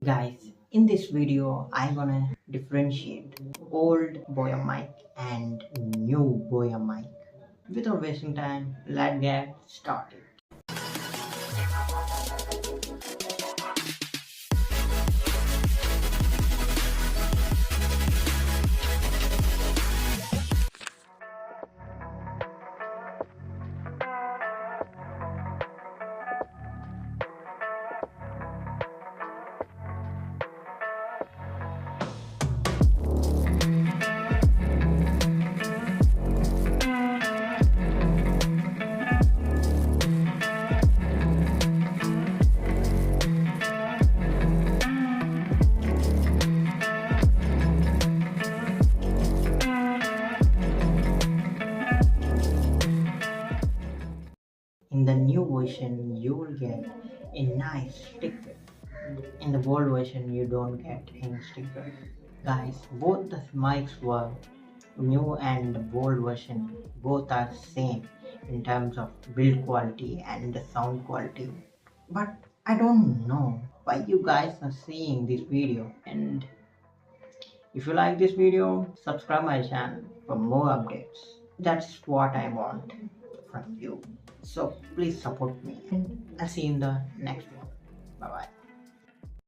Guys, in this video I'm gonna differentiate old Boya mic and new Boya mic. Without wasting time, let's get started. In the new version, you will get a nice sticker. In the old version, you don't get any sticker. Guys, both the mics were new and the old version. Both are same in terms of build quality and the sound quality. But I don't know why you guys are seeing this video. And if you like this video, subscribe my channel for more updates. That's what I want from you. So please support me and I'll see you in the next one. Bye bye.